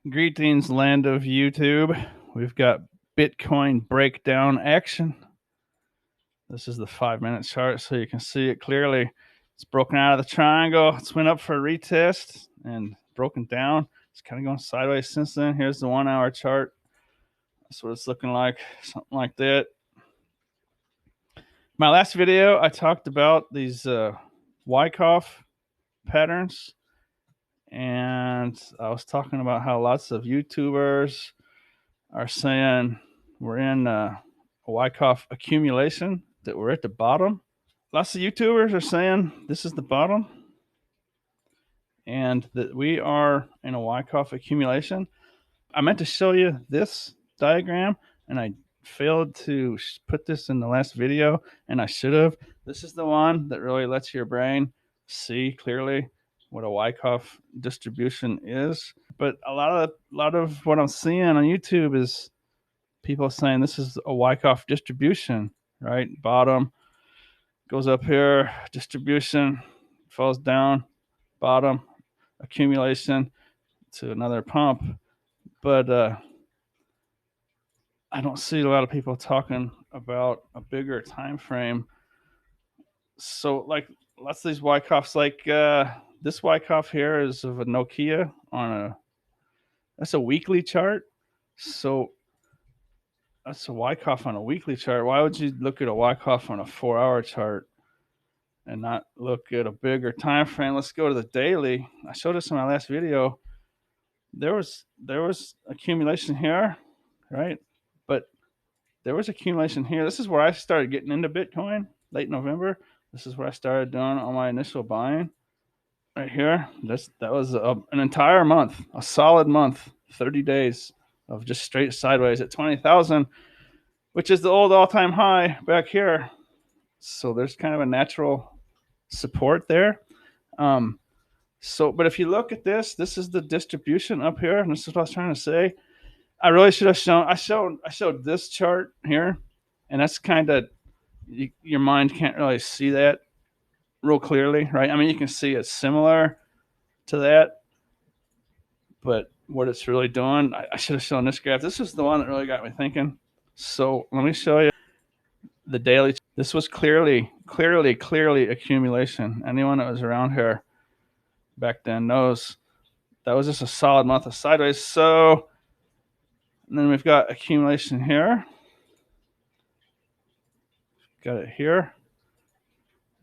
Greetings, land of YouTube. We've got Bitcoin breakdown action. This is the 5-minute chart, so you can see it clearly. It's broken out of the triangle. It's went up for a retest and broken down. It's kind of going sideways since then. Here's the 1-hour chart. That's what it's looking like, something like that. My last video, I talked about these Wyckoff patterns, and I was talking about how lots of YouTubers are saying we're in a Wyckoff accumulation, that we're at the bottom. Lots of YouTubers are saying this is the bottom and that we are in a Wyckoff accumulation. I meant to show you this diagram and I failed to put this in the last video, and I should have. This is the one that really lets your brain see clearly what a Wyckoff distribution is. But a lot of what I'm seeing on YouTube is people saying this is a Wyckoff distribution, right? Bottom goes up here, distribution falls down, bottom, accumulation to another pump. But I don't see a lot of people talking about a bigger time frame. So like lots of these Wyckoffs, like this Wyckoff here is of a Nokia on that's a weekly chart. So that's a Wyckoff on a weekly chart. Why would you look at a Wyckoff on a 4-hour chart and not look at a bigger time frame? Let's go to the daily. I showed this in my last video. There was accumulation here, right? But there was accumulation here. This is where I started getting into Bitcoin, late November. This is where I started doing all my initial buying. Right here, that was an entire month, a solid month, 30 days of just straight sideways at 20,000, which is the old all-time high back here. So there's kind of a natural support there. But if you look at this is the distribution up here, and this is what I was trying to say. I really should have shown. I showed this chart here, and that's kind of your mind can't really see that real clearly, right? I mean, you can see it's similar to that, but what it's really doing, I should have shown this graph. This is the one that really got me thinking. So let me show you the daily. This was clearly accumulation. Anyone that was around here back then knows that was just a solid month of sideways. So, and then we've got accumulation here. Got it here.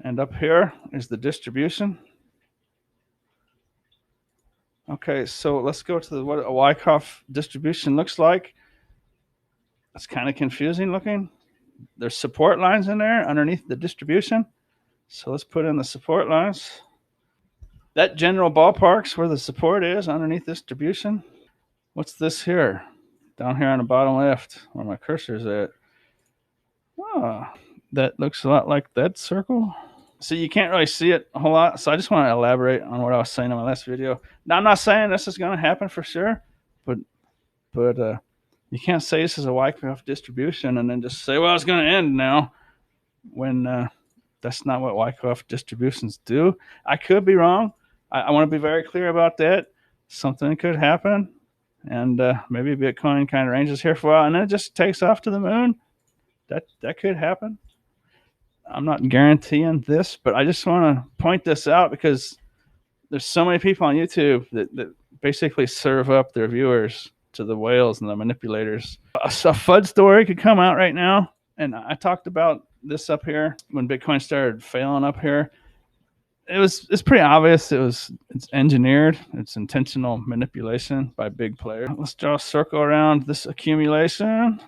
And up here is the distribution. Okay, so let's go to what a Wyckoff distribution looks like. It's kind of confusing looking. There's support lines in there underneath the distribution. So let's put in the support lines. That general ballpark's where the support is underneath distribution. What's this here? Down here on the bottom left, where my cursor's at. Oh, that looks a lot like that circle. So you can't really see it a whole lot. So I just want to elaborate on what I was saying in my last video. Now, I'm not saying this is going to happen for sure, but you can't say this is a Wyckoff distribution and then just say, well, it's going to end now, when that's not what Wyckoff distributions do. I could be wrong. I want to be very clear about that. Something could happen, and maybe Bitcoin kind of ranges here for a while, and then it just takes off to the moon. That could happen. I'm not guaranteeing this, but I just want to point this out because there's so many people on YouTube that basically serve up their viewers to the whales and the manipulators. A FUD story could come out right now, and I talked about this up here when Bitcoin started failing up here. It's pretty obvious it's engineered. It's intentional manipulation by big players. Let's draw a circle around this accumulation.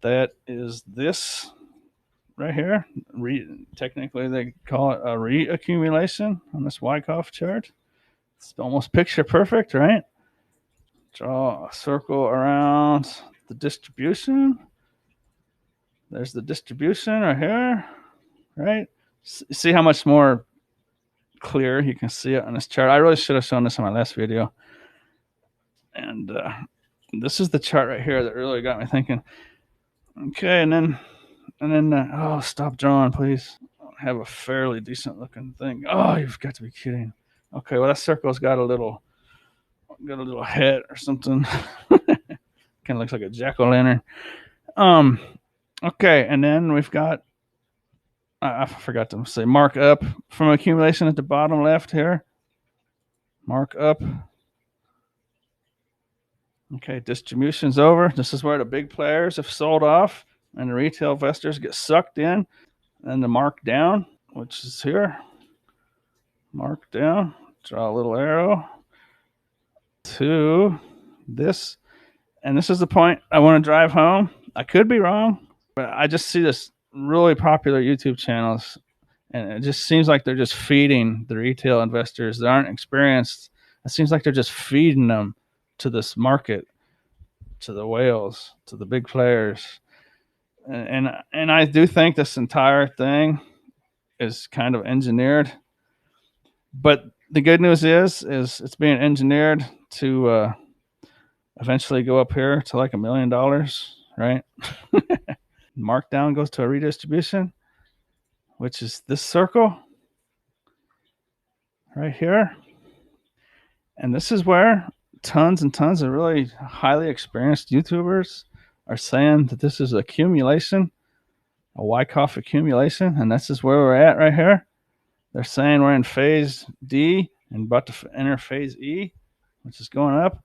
That is this right here. Technically, they call it a reaccumulation on this Wyckoff chart. It's almost picture perfect, right? Draw a circle around the distribution. There's the distribution right here, right? See how much more clear you can see it on this chart. I really should have shown this in my last video. And this is the chart right here that really got me thinking. Okay, and then oh, stop drawing, please. I have a fairly decent looking thing. Oh, you've got to be kidding. Okay, well, that circle's got a little got a little head or something. Kind of looks like a jack-o'-lantern. Okay, and then we've got, I forgot to say, mark up from accumulation at the bottom left here. Mark up. Okay, distribution's over. This is where the big players have sold off and the retail investors get sucked in. And the mark down, which is here. Mark down. Draw a little arrow to this. And this is the point I want to drive home. I could be wrong, but I just see this really popular YouTube channels, and it just seems like they're just feeding the retail investors that aren't experienced. It seems like they're just feeding them to this market, to the whales, to the big players. And I do think this entire thing is kind of engineered. But the good news is it's being engineered to eventually go up here to like $1 million, right? Markdown goes to a redistribution, which is this circle right here. And this is where tons and tons of really highly experienced YouTubers are saying that this is accumulation, a Wyckoff accumulation, and this is where we're at right here. They're saying we're in phase D and about to enter phase E, which is going up.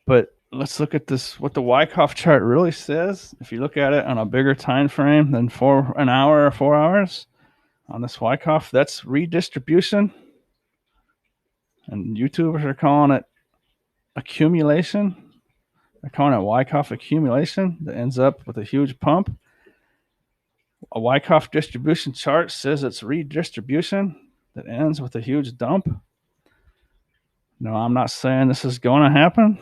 But let's look at this, what the Wyckoff chart really says. If you look at it on a bigger time frame than an hour or 4 hours on this Wyckoff, that's redistribution. And YouTubers are calling it accumulation. They're calling it Wyckoff accumulation that ends up with a huge pump. A Wyckoff distribution chart says it's redistribution that ends with a huge dump. No, I'm not saying this is going to happen,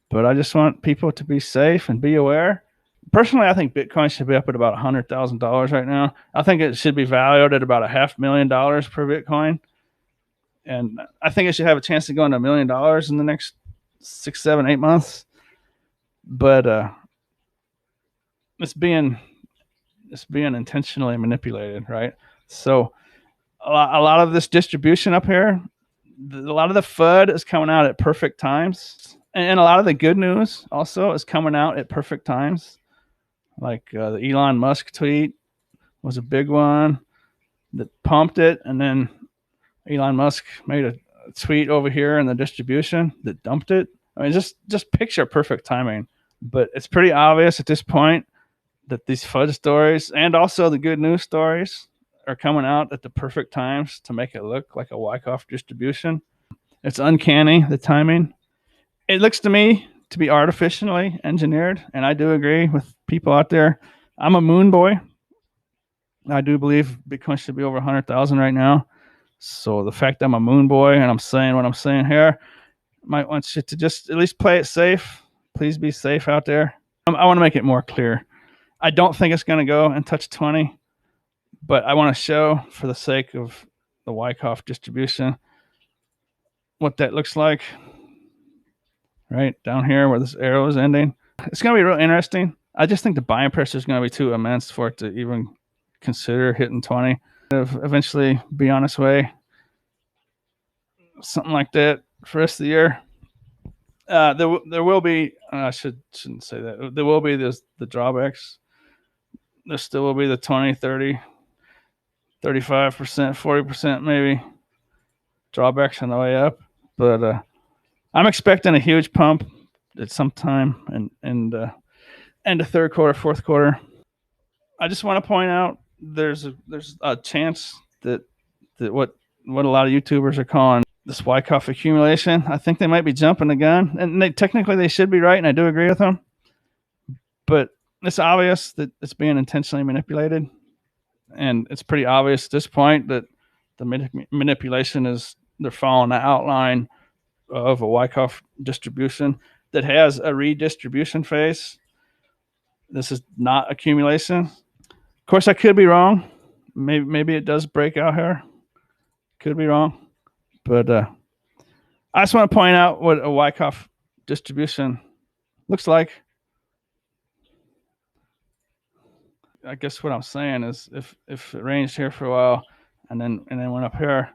but I just want people to be safe and be aware. Personally, I think Bitcoin should be up at about $100,000 right now. I think it should be valued at about $500,000 per Bitcoin. And I think it should have a chance to go into $1 million in the next 6, 7, 8 months. But it's being intentionally manipulated, right? So a lot of this distribution up here, a lot of the FUD is coming out at perfect times. And a lot of the good news also is coming out at perfect times. Like the Elon Musk tweet was a big one that pumped it. And then Elon Musk made a tweet over here in the distribution that dumped it. I mean, just picture perfect timing. But it's pretty obvious at this point that these FUD stories and also the good news stories are coming out at the perfect times to make it look like a Wyckoff distribution. It's uncanny, the timing. It looks to me to be artificially engineered, and I do agree with people out there. I'm a moon boy. I do believe Bitcoin should be over 100,000 right now. So the fact that I'm a moon boy and I'm saying what I'm saying here, might want you to just at least play it safe. Please be safe out there. I want to make it more clear. I don't think it's going to go and touch 20, but I want to show, for the sake of the Wyckoff distribution, what that looks like. Right down here where this arrow is ending. It's going to be real interesting. I just think the buying pressure is going to be too immense for it to even consider hitting 20. It'll eventually be on its way. Something like that for the rest of the year. There will be, I shouldn't say that. There will be the drawbacks. There still will be the 20, 30, 35%, 40% maybe drawbacks on the way up. But I'm expecting a huge pump at some time in the end of third quarter, fourth quarter. I just want to point out there's a chance that what a lot of YouTubers are calling this Wyckoff accumulation, I think they might be jumping the gun, and technically they should be right, and I do agree with them. But it's obvious that it's being intentionally manipulated, and it's pretty obvious at this point that the manipulation is they're following the outline of a Wyckoff distribution that has a redistribution phase. This is not accumulation. Of course, I could be wrong. Maybe it does break out here. Could be wrong. But I just want to point out what a Wyckoff distribution looks like. I guess what I'm saying is if it ranged here for a while and then went up here,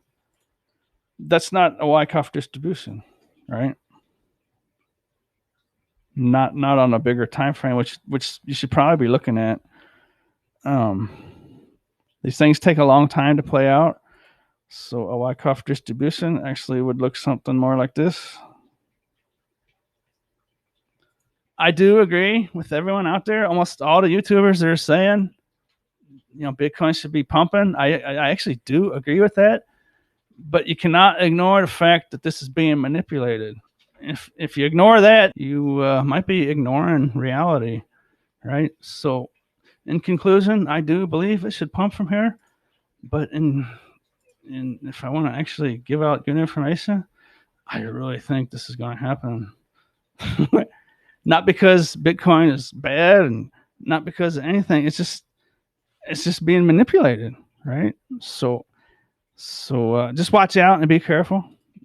that's not a Wyckoff distribution, right? not on a bigger time frame, which you should probably be looking at. These things take a long time to play out. So a Wyckoff distribution actually would look something more like this. I do agree with everyone out there. Almost all the YouTubers that are saying, Bitcoin should be pumping. I actually do agree with that. But you cannot ignore the fact that this is being manipulated. If you ignore that, you might be ignoring reality, right? So, in conclusion, I do believe it should pump from here. But if I want to actually give out good information, I really think this is going to happen. Not because Bitcoin is bad and not because of anything. It's just being manipulated, right? So just watch out and be careful.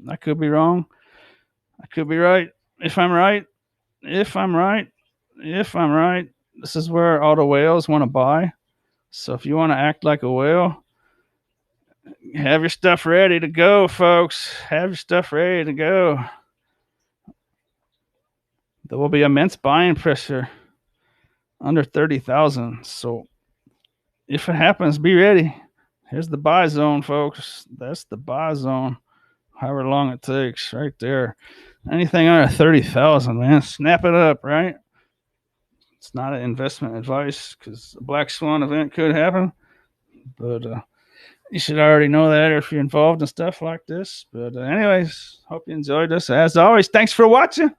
I could be wrong. I could be right. If I'm right, this is where all the whales want to buy. So if you want to act like a whale, have your stuff ready to go, folks. Have your stuff ready to go. There will be immense buying pressure under 30,000. So if it happens, be ready. Here's the buy zone, folks. That's the buy zone. However long it takes, right there. Anything under 30,000, man, snap it up, right? It's not an investment advice because a black swan event could happen, but you should already know that if you're involved in stuff like this. But anyways, hope you enjoyed this. As always, thanks for watching.